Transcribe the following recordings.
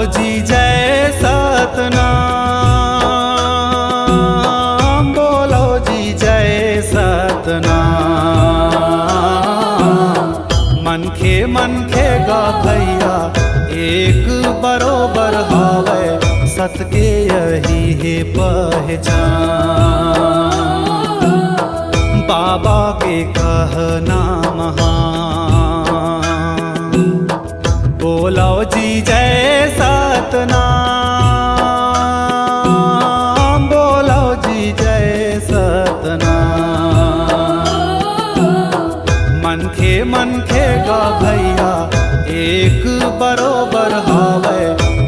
जी जय सतनाम, बोलो जी जय सतनाम। मनखे गा भैया एक बरोबर हावे, सत के यही है पहचान। बाबा के कहना महान, बोलो जी जय सतनाम, बोलो जी जय सतनाम। मनखे गा भैया एक बरोबर हावे,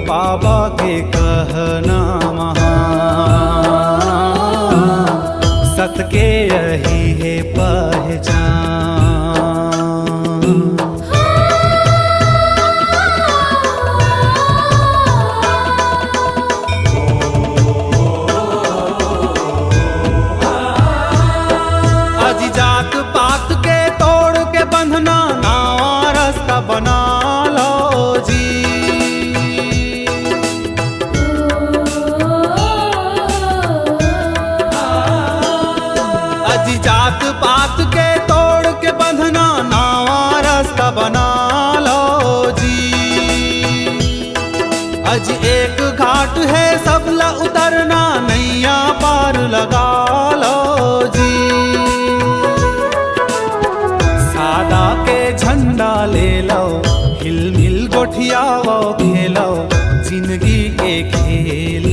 बाबा के कहना महान। सत के यही है पहचान। अजी जात पात के तोड़ के बंधना, नवा रास्ता बना लो जी। अजी जात पात के तोड़ के बंधना, नवा रास्ता बना लो जी। अजी एक घाट है सबला उतरना, नैया पार लगा लो जी। सादा के झंडा ले लो, हिल मिल गोठियावो खेलो, जिंदगी के खेल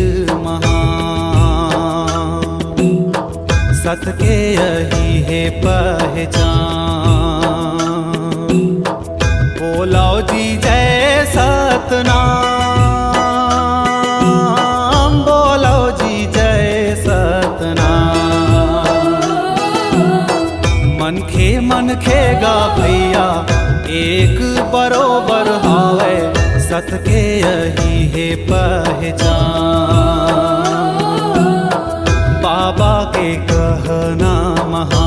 महान। सत के यही है पहचान। बोलो जी जय सतनाम, बोलो जी जय सतनाम। मनखे गा भैया एक बरोबर हावे, सत के यही है पहचान। बाबा के कहना महान।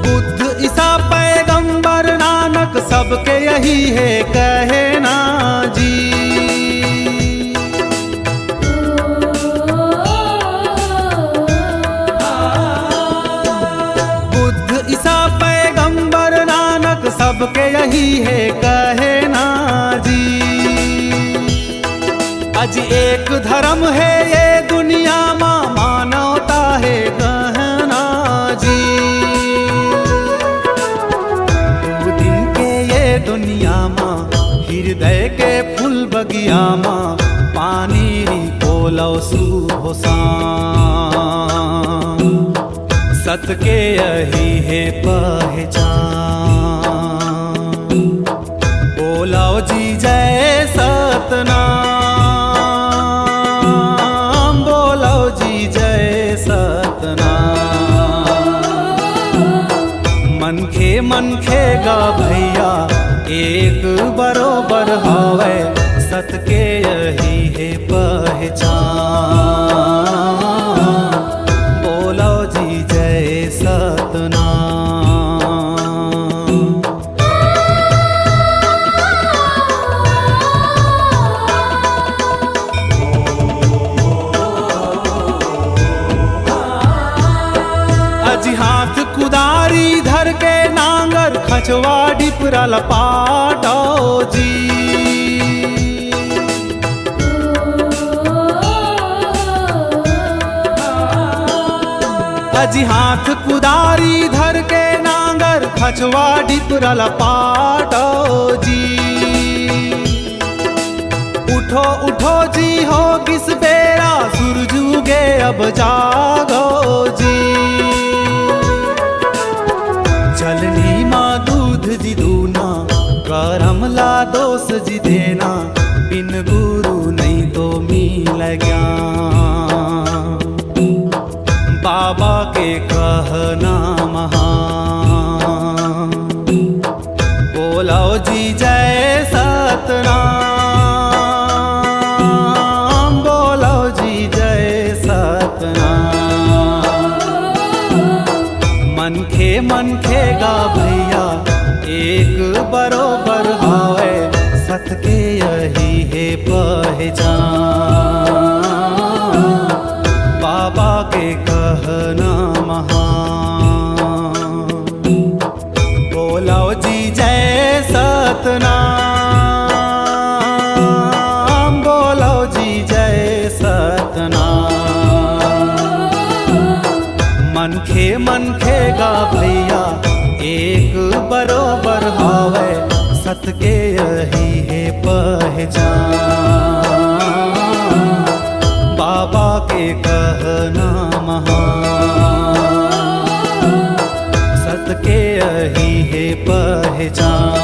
बुद्ध ईसा पैगंबर नानक सबके यही है कहना जी। बुद्ध ईसा पैगंबर नानक सबके यही है कहना जी। आज एक धर्म है ये दुनिया में, मानवता है कहना जी। दुनिया माँ हृदय के फूल बगिया माँ, पानी पोलो सुबह शाम। सत के यही है पहचान। बोलो जी जय सतनाम, बोलो जी जय सतनाम। मनखे गा भैया एक बरोबर हावे, सत के यही है पहचान। बोलो जी जय सतनाम। अजी हाथ कुदारी धर के नांगर, खचवा डिपरा लपाटो जी। अजी हाथ कुदारी धर के नांगर, खचवा डिपरा लपाटो जी। उठो उठो जी हो किस बेरा, सूरज उगे अब जागो जी। चलनी माँ दूध जी दूना, करम ला दोष जी देना, बिन गुरु नहीं तो मिल ज्ञान। बाबा के कहना महान। बोलो जी जय सतनाम, बोलो मन खेगा भैया एक बरोबर हावे, सत के यही है पहचान। बाबा के कहना महान, बोलो जी जय सतनाम, बोलो जी जय सतनाम। मन खेगा भैया एक बरोबर हावे, सत के यही है पहचान। बाबा के कहना महान, सत के यही है पहचान।